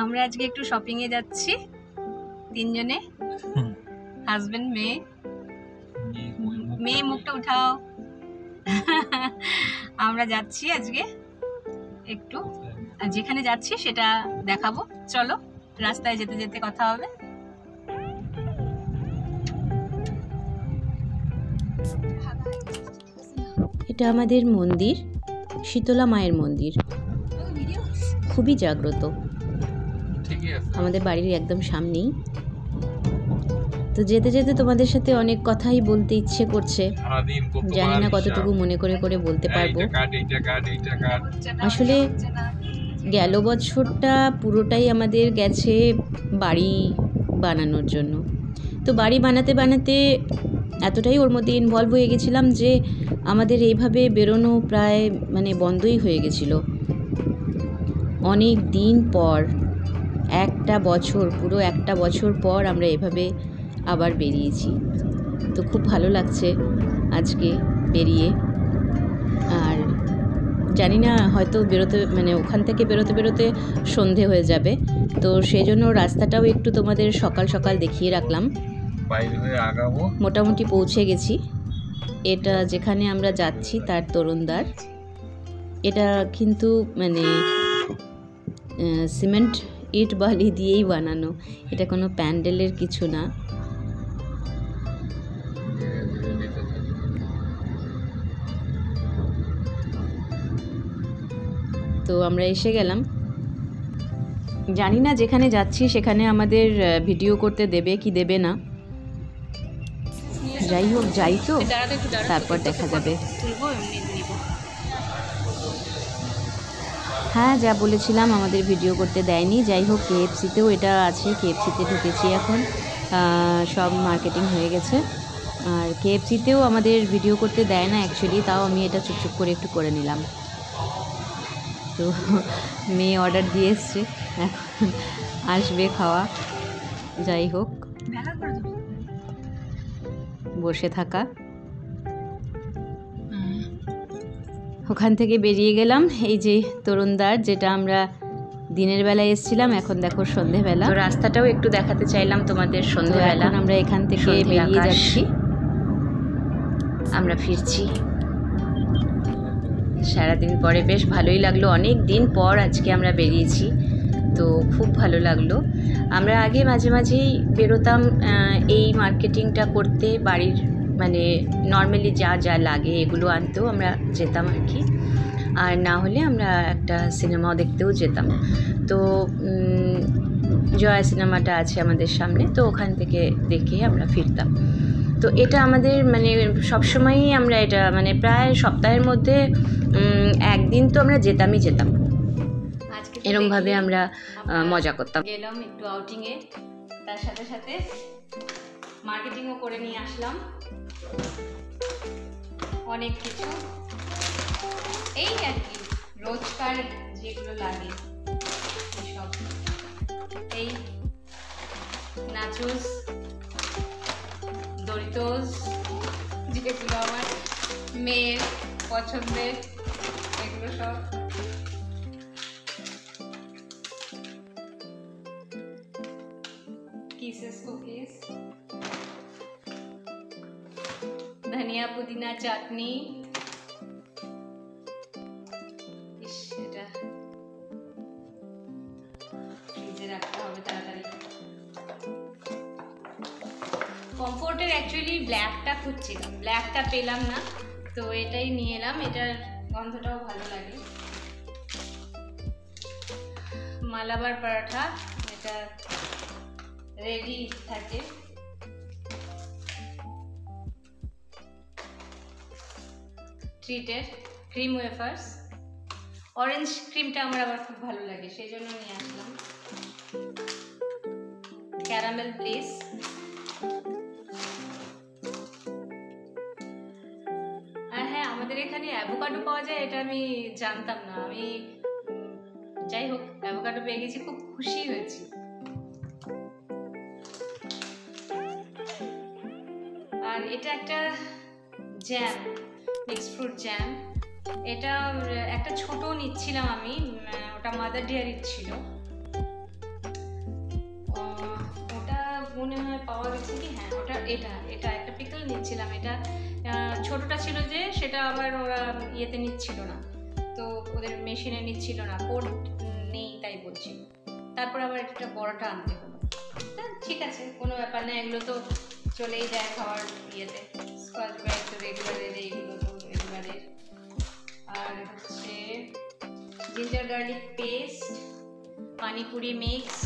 আমরা আজকে একটু শপিং এ যাচ্ছি তিনজনে, হাজবেন্ড মেয়ে। মেয়ে মুখটা উঠাও। আমরা যাচ্ছি আজকে একটু, আর যেখানে যাচ্ছি সেটা দেখাবো। চলো, রাস্তায় যেতে যেতে কথা হবে। এটা আমাদের মন্দির, শীতলা মায়ের মন্দির, খুবই জাগ্রত, আমাদের বাড়ির একদম সামনেই। তো যেতে যেতে তোমাদের সাথে অনেক কথাই বলতে ইচ্ছে করছে, জানি না কতটুকু মনে করে করে বলতে পারবো। আসলে গেল বছরটা পুরোটাই আমাদের গেছে বাড়ি বানানোর জন্য। তো বাড়ি বানাতে বানাতে এতটাই ওর মধ্যে ইনভলভ হয়ে গেছিলাম যে আমাদের এইভাবে বেরোনো প্রায় বন্ধই হয়ে গেছিলো। অনেক দিন পর, পুরো একটা বছর পর আমরা এভাবে আবার বেরিয়েছি। তো খুব ভালো লাগছে আজকে বেরিয়ে। আর জানি না, হয়তো বেরোতে ওখান থেকে বেরোতে বেরোতে সন্ধে হয়ে যাবে, তো সেই জন্য রাস্তাটাও একটু তোমাদের সকাল সকাল দেখিয়ে রাখলাম। মোটামুটি পৌঁছে গেছি। এটা যেখানে আমরা যাচ্ছি তার তরুণদ্বার। এটা কিন্তু সিমেন্ট ইট বালি দিয়েই বানানো, এটা কোনো প্যান্ডেলের কিছু না। তো আমরা এসে গেলাম। জানি না যেখানে যাচ্ছি সেখানে আমাদের ভিডিও করতে দেবে কি দেবে না, যাই হোক যাই, তো তারপর দেখা যাবে। হ্যাঁ, যা বলেছিলাম আমাদের ভিডিও করতে দেয়নি। যাই হোক, KFC-তেও এটা আছে, KFC-তে ঢুকেছি এখন, সব মার্কেটিং হয়ে গেছে। আর KFC-তেও আমাদের ভিডিও করতে দেয় না অ্যাকচুয়ালি, তাও আমি এটা চুপচুপ করে একটু করে নিলাম। তো মেয়ে অর্ডার দিয়ে এসছে, এখন আসবে খাওয়া। যাই হোক, বসে থাকা। ওখান থেকে বেরিয়ে গেলাম। এই যে তরুণদ্বার, যেটা আমরা দিনের বেলায় এসেছিলাম, এখন দেখো সন্ধেবেলা। তো রাস্তাটাও একটু দেখাতে চাইলাম তোমাদের সন্ধেবেলা। আমরা এখান থেকে বেরিয়ে যাচ্ছি, আমরা ফিরছি। সারাদিন পরে বেশ ভালোই লাগলো, অনেক দিন পর আজকে আমরা বেরিয়েছি, তো খুব ভালো লাগলো। আমরা আগে মাঝে মাঝেই বেরোতাম এই মার্কেটিংটা করতে, বাড়ির নর্মালি যা যা লাগে এগুলো আনতেও আমরা যেতাম আর কি। আর না হলে আমরা একটা সিনেমাও দেখতেও যেতাম। তো জয়া সিনেমাটা আছে আমাদের সামনে, তো ওখান থেকে দেখে আমরা ফিরতাম। তো এটা আমাদের সবসময়ই আমরা এটা প্রায় সপ্তাহের মধ্যে একদিন তো আমরা যেতাম। এরমভাবে আমরা মজা করতাম। গেলাম একটু আউটিংয়ে, তার সাথে সাথে মার্কেটিংও করে নিয়ে আসলাম অনেক কিছু, এই আর কি রোজকার যেগুলো লাগে সব। এই নাচোস, ডরিটোস, যেগুলো আমার মেয়ের পছন্দের, এগুলো সব। কিসেস কুকিজ, ধনিয়া পুদিনা চাটনি, এটা ফ্রিজে রাখতে হবে তাড়াতাড়ি। কমফোর্টের অ্যাকচুয়ালি ব্ল্যাকটা খুঁজছিলাম, ব্ল্যাকটা পেলাম না, তো এটাই নিয়ে এলাম। এটার গন্ধটাও ভালো লাগে। মালাবার পরাঠা, এটা রেডি থাকে। ট্রিটের ক্রিম ওয়েফার্স, অরেঞ্জ ক্রিমটা আমার আবার খুব ভালো লাগে, সেই জন্য নিয়ে আসলাম। ক্যারামেল ব্লিস, আর হ্যাঁ, আমাদের এখানে অ্যাভোকাডো পাওয়া যায়, এটা আমি জানতাম না। আমি যাই হোক অ্যাভোকাডো পেয়ে গেছি, খুব খুশি হয়েছি। আর এটা একটা জ্যাম, মিক্সড ফ্রুট জ্যাম। এটা একটা ছোট নিচ্ছিলাম আমি, ওটা মাদার ডেয়ারির ছিল। ওটা মনে হয় পাওয়া গেছে কি, হ্যাঁ ওটা এটা একটা পিকল নিচ্ছিলাম। এটা ছোটটা ছিল যে, সেটা আবার ওরা ইয়েতে নিচ্ছিল না, তো ওদের মেশিনে নিচ্ছিল না, কোড নেই তাই বলছিল। তারপর আবার একটা বড়টা আনতে হলো। ঠিক আছে, কোনো ব্যাপার না, এগুলো তো চলেই যায় খাওয়ার ইয়েতে। স্কচ ব্রাইট তো রেগুলারের, এইগুলো তো রেগুলারের। আর হচ্ছে ginger garlic paste, panipuri mix,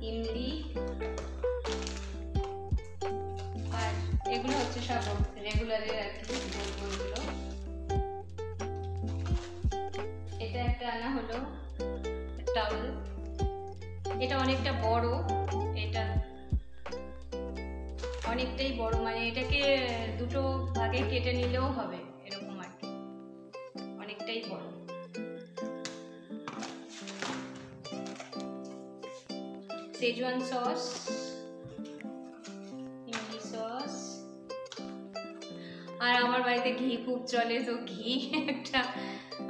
ইমলি, আর এগুলো হচ্ছে সব রেগুলারের আর কি বলগুলো। এটা একটা আনা হলো টাওয়েল, এটা অনেকটা বড়, এটা অনেকটাই বড়, মানে এটাকে দুটো ভাগে কেটে নিলেও হবে এরকম আর কি, অনেকটাই বড়। সেজওয়ান সস, ইমলি সস, আর আমার বাড়িতে ঘি খুব চলে, তো ঘি একটা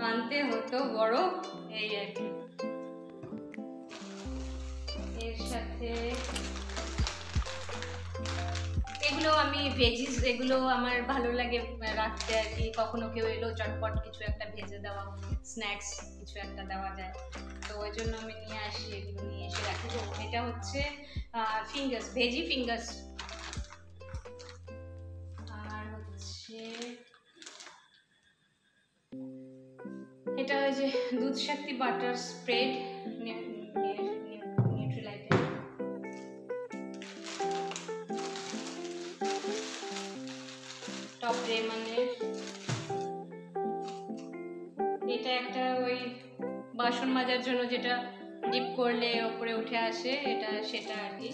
আনতে হতো বড়, এই আর কি। এর সাথে এগুলো আমি ভেজিস, এগুলো আমার ভালো লাগে রাখতে আর কি, কখনো কেউ এলো চটপট কিছু একটা ভেজে দেওয়া, স্ন্যাক্স কিছু একটা দেওয়া যায়, তো ওই জন্য আমি নিয়ে আসি, এগুলো নিয়ে এসে রাখি। তো এটা হচ্ছে ফিঙ্গার্স, ভেজি ফিঙ্গার্স। আর হচ্ছে এটা ওই যে দুধ শক্তি বাটার স্প্রেড, নিউট্রিলাইটের। টপ রেমনের, এটা একটা ওই বাসন মাজার জন্য যেটা ডিপ করলে ওপরে উঠে আসে, এটা সেটা আর কি।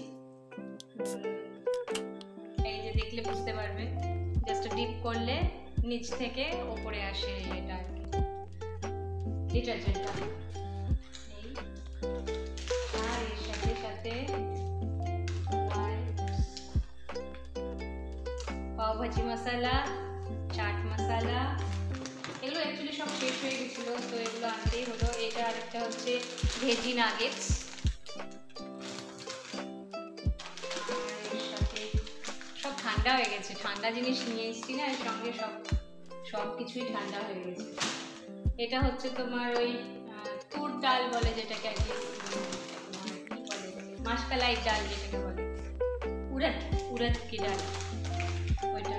এই যে দেখলে বুঝতে পারবে, জাস্ট ডিপ করলে নিচ থেকে ওপরে আসে, এটা আর কি ডিটারজেন্টটা। আর এর সাথে সাথে পাও ভাজি মশলা, চাট মশলা, এগুলো অ্যাকচুয়ালি সব শেষ হয়ে গেছিলো, তো এগুলো আনতেই হলো। এটা আরেকটা হচ্ছে ভেজি নাগেটস, আর এর সাথে সব ঠান্ডা হয়ে গেছে, ঠান্ডা জিনিস নিয়ে এসেছি না, এর সঙ্গে সব কিছুই ঠান্ডা হয়ে গেছে। এটা হচ্ছে তোমার ওই তুর ডাল বলে যেটাকে আর কি, বলে মাসকালাই ডাল যেটাকে বলে, উড়দ কি ডাল ওইটা,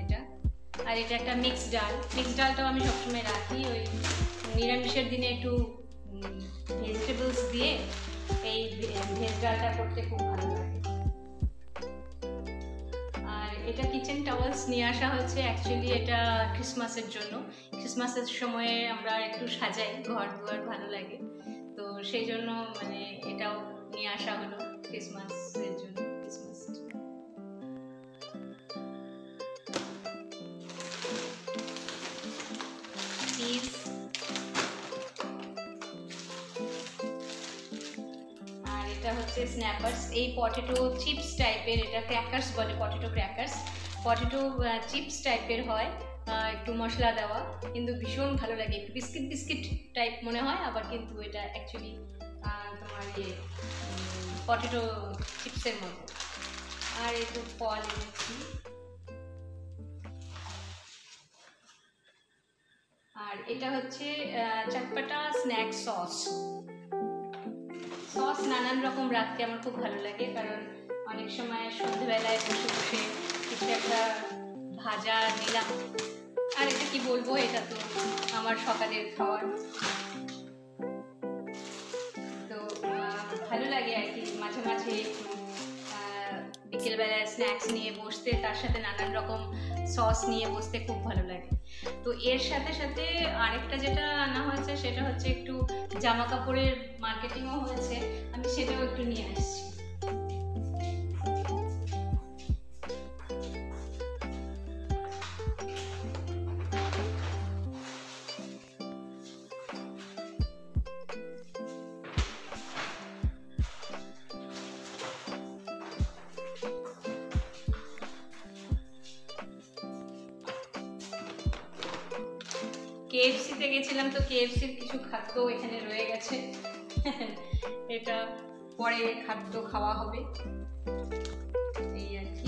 এটা। আর এটা একটা মিক্স ডাল, মিক্স ডালটাও আমি সবসময় রাখি, ওই নিরামিষের দিনে একটু ভেজিটেবলস দিয়ে এই ভেজ ডালটা করতে খুব ভালো লাগে। আর এটা কিচেন টাওয়েলস নিয়ে আসা হচ্ছে, অ্যাকচুয়ালি এটা ক্রিসমাসের জন্য, ক্রিসমাসের সময়ে আমরা একটু সাজাই ঘর দুয়ার, ভালো লাগে, তো সেই জন্য মানে এটাও নিয়ে আসা হলো ক্রিসমাসের জন্য। আর এটা হচ্ছে স্ন্যাপার্স, এই পটেটো চিপস টাইপের, এটা ক্র্যাকার্স বলে, পটেটো ক্র্যাকার্স, পটেটো চিপস টাইপের হয়, একটু মশলা দেওয়া, কিন্তু ভীষণ ভালো লাগে, একটু বিস্কিট বিস্কিট টাইপ মনে হয়, আবার কিন্তু এটা অ্যাকচুয়ালি তোমার ইয়ে পটেটো চিপসের মতো। আর একটু ফল এনেছি, আর এটা হচ্ছে চটপটা স্ন্যাক সস। সস নানান রকম রাখতে আমার খুব ভালো লাগে, কারণ অনেক সময় সন্ধ্যেবেলায় বসে বসে কিছু একটা ভাজা নিলাম, আর এটা কি বলবো, এটা তো আমার সকালের খাবার, তো ভালো লাগে আর কি মাঝে মাঝে একটু বিকেলবেলায় স্ন্যাক্স নিয়ে বসতে, তার সাথে নানান রকম সস নিয়ে বসতে খুব ভালো লাগে। তো এর সাথে সাথে আরেকটা যেটা আনা হয়েছে সেটা হচ্ছে একটু জামা কাপড়ের মার্কেটিংও হয়েছে, আমি সেটাও একটু নিয়ে আসছি। কেএফসিতে গেছিলাম, তো কেএফসির কিছু খাদ্য এখানে রয়ে গেছে। এটা পরে খাদ্য খাওয়া হবে, এই আর কি।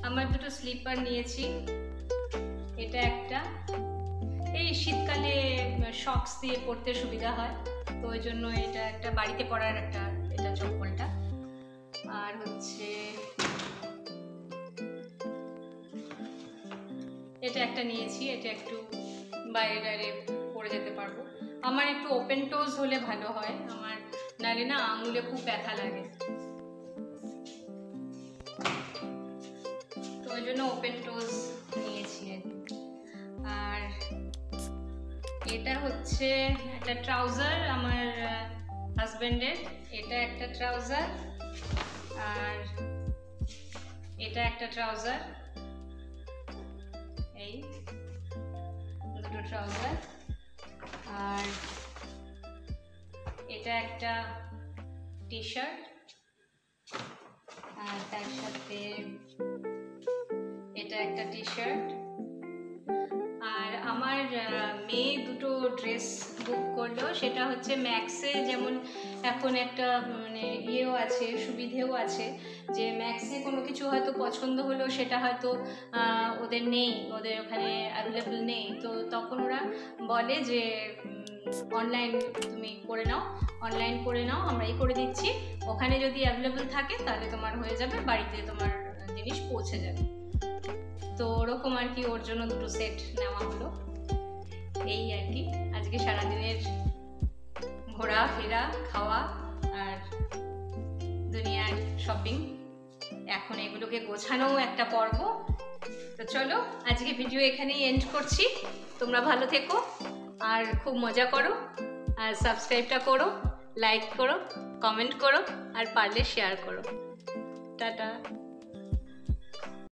আমার দুটো স্লিপার নিয়েছি, এটা একটা, এই শীতকালে শক্স দিয়ে পরতে সুবিধা হয়, তো ওই জন্য এটা একটা বাড়িতে পরার একটা, এটা চপ্পলটা। আর হচ্ছে এটা একটা নিয়েছি, এটা একটু বাইরে বাইরে পরে যেতে পারবো। আমার একটু ওপেন টোজ হলে ভালো হয়, আমার নাহলে না আঙুলে খুব ব্যথা লাগে, তো ওই জন্য ওপেন টোজ নিয়েছি। আর এটা হচ্ছে একটা ট্রাউজার আমার হাজবেন্ডের, এটা একটা ট্রাউজার, আর এটা একটা ট্রাউজার, এই দুটো ট্রাউজার। আর এটা একটা টি শার্ট, আর তার সাথে এটা একটা টি শার্ট। আর আমার মেয়ে দুটো ড্রেস বুক করলো, সেটা হচ্ছে ম্যাক্সে, যেমন এখন একটা মানে ইয়েও আছে, সুবিধেও আছে যে ম্যাক্সে কোনো কিছু হয়তো পছন্দ হলো, সেটা হয়তো ওদের নেই, ওদের ওখানে অ্যাভেলেবল নেই, তো তখন ওরা বলে যে অনলাইন তুমি করে নাও, অনলাইন করে নাও, আমরাই করে দিচ্ছি, ওখানে যদি অ্যাভেলেবল থাকে তাহলে তোমার হয়ে যাবে, বাড়িতে তোমার জিনিস পৌঁছে যাবে। তো ওরকম আর কি, ওর জন্য দুটো সেট নেওয়া হলো, এই আর কি। আজকে সারাদিনের ঘোরা ফেরা, খাওয়া আর দুনিয়ার শপিং, এখন এগুলোকে গোছানোও একটা পর্ব। তো চলো আজকে ভিডিও এখানেই এন্ড করছি, তোমরা ভালো থেকো আর খুব মজা করো, আর সাবস্ক্রাইবটা করো, লাইক করো, কমেন্ট করো, আর পারলে শেয়ার করো। টাটা।